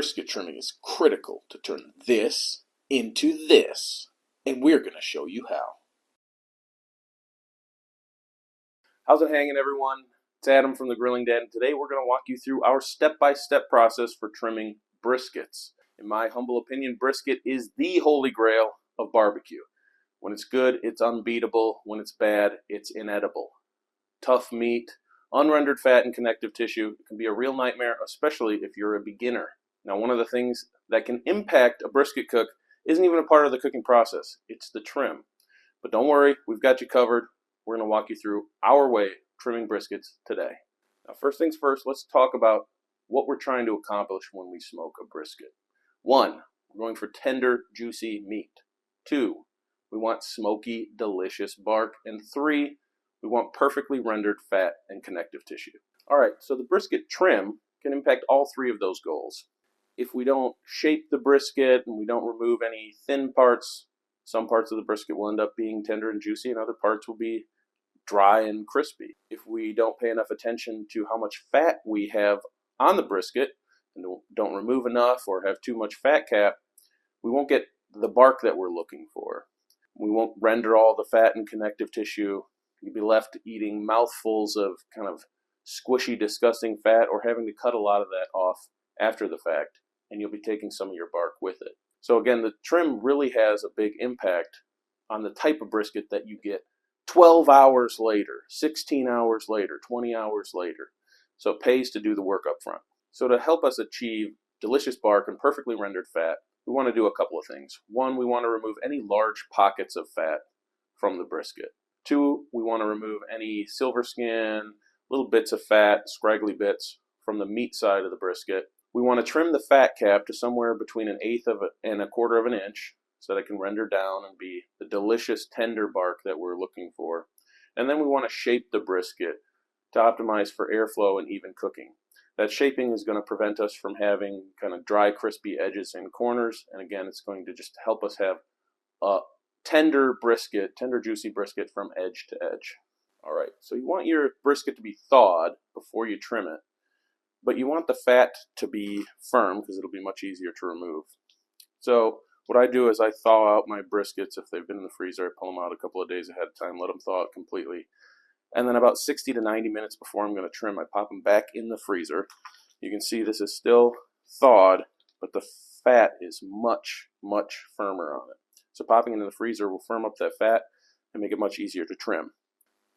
Brisket trimming is critical to turn this into this, and we're going to show you how. How's it hanging, everyone? It's Adam from the Grilling Dad, and today we're going to walk you through our step-by-step process for trimming briskets. In my humble opinion, brisket is the holy grail of barbecue. When it's good, it's unbeatable. When it's bad, it's inedible. Tough meat, unrendered fat and connective tissue can be a real nightmare, especially if you're a beginner. Now, one of the things that can impact a brisket cook isn't even a part of the cooking process. It's the trim. But don't worry, we've got you covered. We're going to walk you through our way of trimming briskets today. Now, first things first, let's talk about what we're trying to accomplish when we smoke a brisket. 1, we're going for tender, juicy meat. 2, we want smoky, delicious bark. And 3, we want perfectly rendered fat and connective tissue. All right, so the brisket trim can impact all 3 of those goals. If we don't shape the brisket and we don't remove any thin parts, some parts of the brisket will end up being tender and juicy and other parts will be dry and crispy. If we don't pay enough attention to how much fat we have on the brisket and don't remove enough or have too much fat cap, we won't get the bark that we're looking for. We won't render all the fat and connective tissue. You'll be left eating mouthfuls of kind of squishy, disgusting fat or having to cut a lot of that off after the fact, and you'll be taking some of your bark with it. So again, the trim really has a big impact on the type of brisket that you get 12 hours later, 16 hours later, 20 hours later. So it pays to do the work up front. So to help us achieve delicious bark and perfectly rendered fat, we want to do a couple of things. 1, we want to remove any large pockets of fat from the brisket. 2, we want to remove any silver skin, little bits of fat, scraggly bits from the meat side of the brisket. We want to trim the fat cap to somewhere between 1/8 and 1/4 of an inch so that it can render down and be the delicious tender bark that we're looking for. And then we want to shape the brisket to optimize for airflow and even cooking. That shaping is going to prevent us from having kind of dry, crispy edges and corners. And again, it's going to just help us have a tender brisket, tender, juicy brisket from edge to edge. All right, so you want your brisket to be thawed before you trim it, but you want the fat to be firm because it'll be much easier to remove. So what I do is I thaw out my briskets. If they've been in the freezer, I pull them out a couple of days ahead of time, let them thaw out completely. And then about 60 to 90 minutes before I'm going to trim, I pop them back in the freezer. You can see this is still thawed, but the fat is much, much firmer on it. So popping it in the freezer will firm up that fat and make it much easier to trim.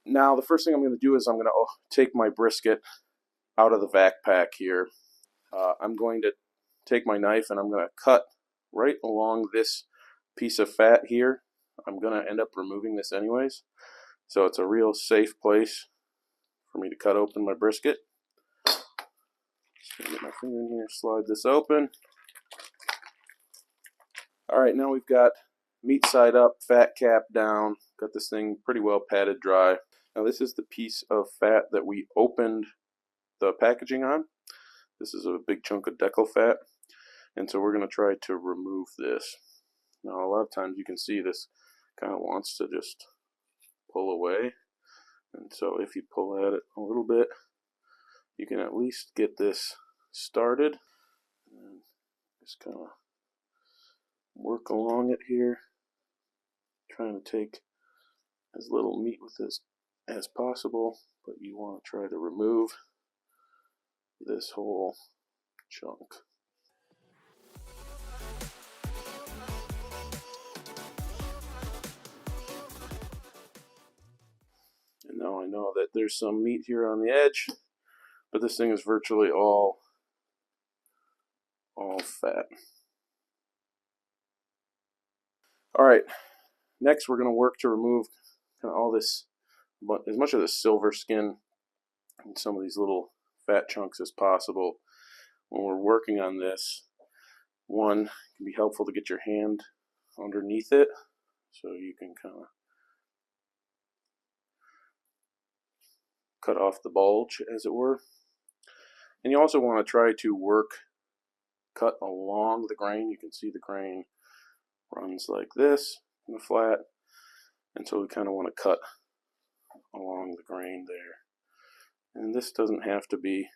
Now, the first thing I'm going to do is I'm going to take my brisket out of the vac pack here. I'm going to take my knife and I'm going to cut right along this piece of fat here. I'm going to end up removing this anyways. So it's a real safe place for me to cut open my brisket. Just going to get my finger in here, slide this open. All right, now we've got meat side up, fat cap down. Got this thing pretty well patted dry. Now this is the piece of fat that we opened the packaging on. This is a big chunk of decal fat, and so we're going to try to remove this. Now a lot of times you can see this kind of wants to just pull away, and so if you pull at it a little bit, you can at least get this started and just kind of work along it here, trying to take as little meat with this as possible, but you want to try to remove this whole chunk. And now I know that there's some meat here on the edge, but this thing is virtually all fat. All right, next we're going to work to remove kind of all this, as much of the silver skin and some of these little fat chunks as possible. When we're working on this, 1, it can be helpful to get your hand underneath it so you can kind of cut off the bulge, as it were. And you also want to try to cut along the grain. You can see the grain runs like this in the flat, and so we kind of want to cut along the grain there. And this doesn't have to be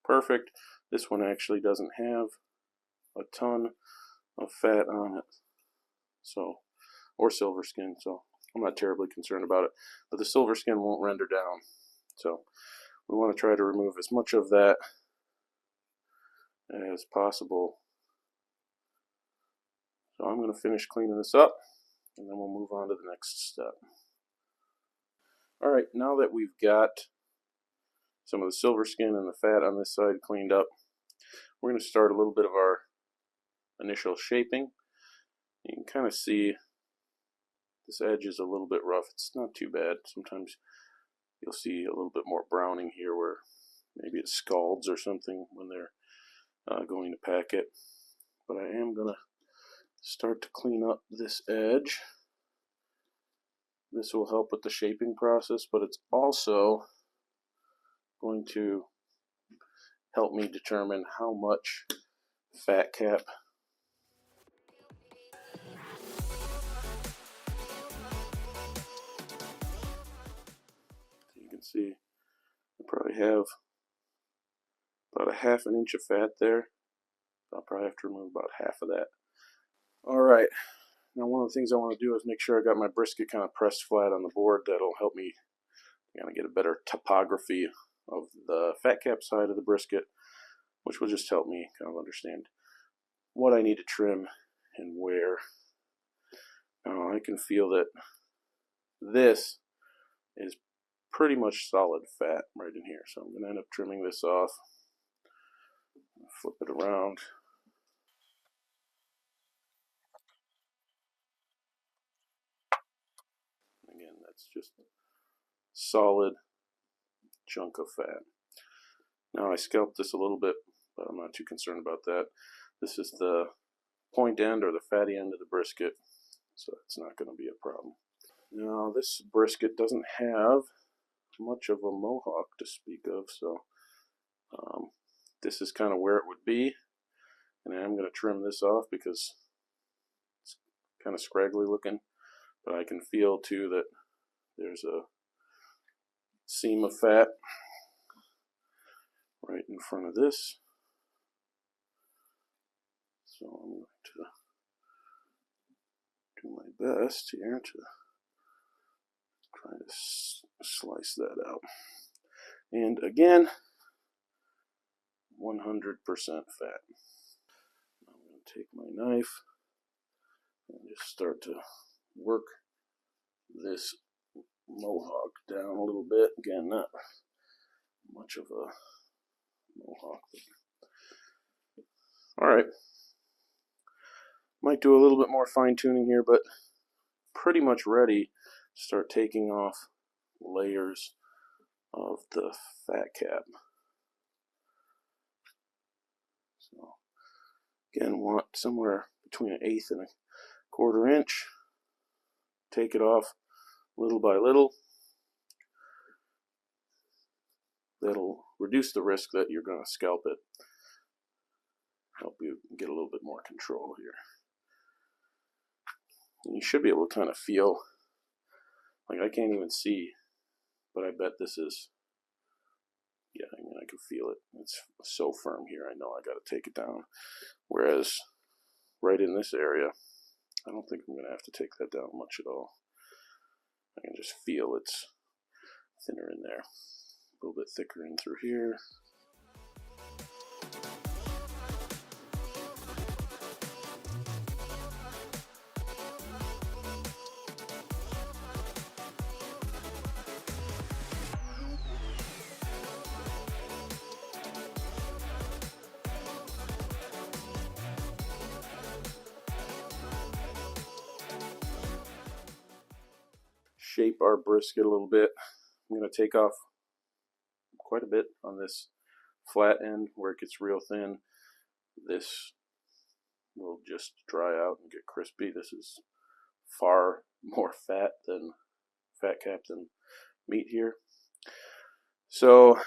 perfect. This one actually doesn't have a ton of fat on it, so, or silver skin, so I'm not terribly concerned about it. But the silver skin won't render down, so we want to try to remove as much of that as possible. So I'm going to finish cleaning this up, and then we'll move on to the next step. Alright, now that we've got some of the silver skin and the fat on this side cleaned up, we're going to start a little bit of our initial shaping. You can kind of see this edge is a little bit rough. It's not too bad. Sometimes you'll see a little bit more browning here where maybe it scalds or something when they're going to pack it. But I am going to start to clean up this edge. This will help with the shaping process, but it's also going to help me determine how much fat cap you can see I probably have about a ½ inch of fat there. I'll probably have to remove about half of that. Alright, now one of the things I want to do is make sure I got my brisket kind of pressed flat on the board. That'll help me kind of get a better topography of the fat cap side of the brisket, which will just help me kind of understand what I need to trim and where. Now I can feel that this is pretty much solid fat right in here, so I'm going to end up trimming this off. Flip it around. Again, that's just solid chunk of fat. Now I scalped this a little bit, but I'm not too concerned about that. This is the point end or the fatty end of the brisket, so it's not going to be a problem. Now this brisket doesn't have much of a mohawk to speak of, so this is kind of where it would be, and I'm going to trim this off because it's kind of scraggly looking, but I can feel too that there's a seam of fat right in front of this, so I'm going to do my best here to try to slice that out. And again, 100% fat. I'm going to take my knife and just start to work this mohawk down a little bit. Again, not much of a mohawk. Alright. Might do a little bit more fine tuning here, but pretty much ready to start taking off layers of the fat cap. So again, want somewhere between 1/8 and 1/4 inch. Take it off little by little. That'll reduce the risk that you're going to scalp it. Help you get a little bit more control here. And you should be able to kind of feel, like I can't even see, but I bet this is, yeah, I mean I can feel it. It's so firm here, I know I got to take it down. Whereas right in this area, I don't think I'm going to have to take that down much at all. I can just feel it's thinner in there. A little bit thicker in through here. Shape our brisket a little bit. I'm going to take off quite a bit on this flat end where it gets real thin. This will just dry out and get crispy. This is far more fat cap than meat here. So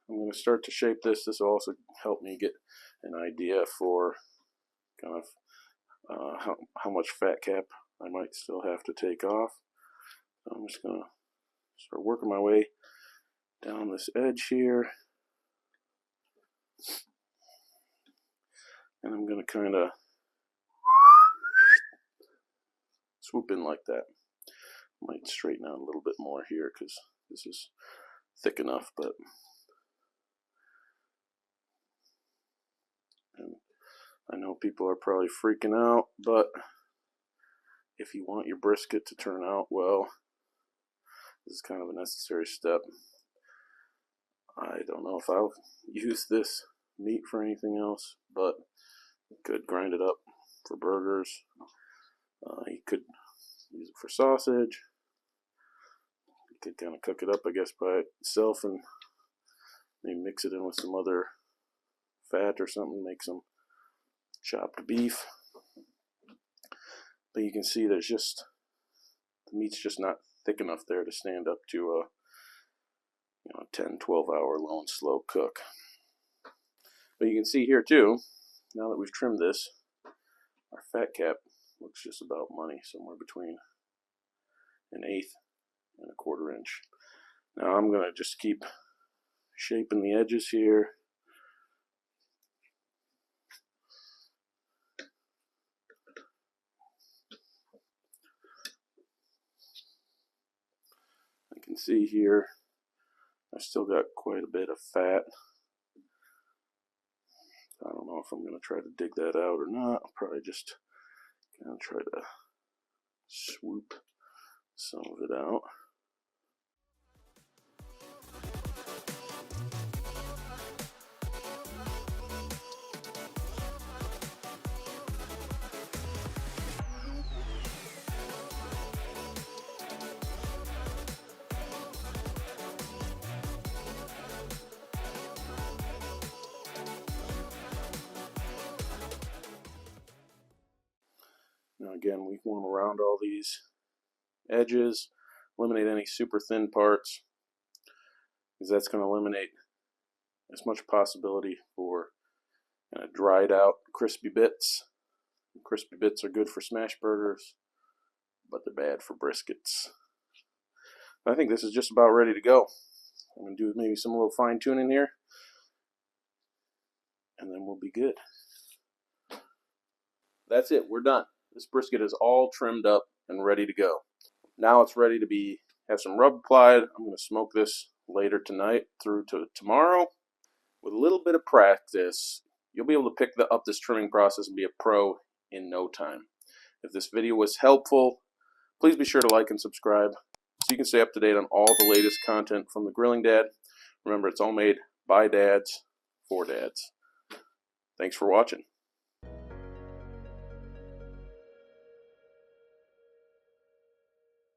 I'm going to start to shape this. This will also help me get an idea for kind of how much fat cap I might still have to take off. So I'm just going to start working my way down this edge here. And I'm going to kind of swoop in like that. Might straighten out a little bit more here because this is thick enough, but and I know people are probably freaking out, but if you want your brisket to turn out well, this is kind of a necessary step. I don't know if I'll use this meat for anything else, but you could grind it up for burgers. You could use it for sausage. You could kind of cook it up, I guess, by itself and maybe mix it in with some other fat or something, make some chopped beef. But you can see there's just, the meat's just not thick enough there to stand up to a 10, 12-hour low and slow cook. But you can see here too, now that we've trimmed this, our fat cap looks just about money, somewhere between 1/8 and 1/4 inch. Now I'm going to just keep shaping the edges here. You can see here, I still got quite a bit of fat. I don't know if I'm going to try to dig that out or not. I'll probably just kind of try to swoop some of it out. Now again, we want to round all these edges, eliminate any super thin parts, because that's going to eliminate as much possibility for dried out crispy bits. Crispy bits are good for smash burgers, but they're bad for briskets. I think this is just about ready to go. I'm going to do maybe some little fine tuning here, and then we'll be good. That's it, we're done. This brisket is all trimmed up and ready to go. Now it's ready to have some rub applied. I'm going to smoke this later tonight through to tomorrow. With a little bit of practice, you'll be able to pick up this trimming process and be a pro in no time. If this video was helpful, please be sure to like and subscribe so you can stay up to date on all the latest content from the Grilling Dad. Remember, it's all made by dads for dads. Thanks for watching.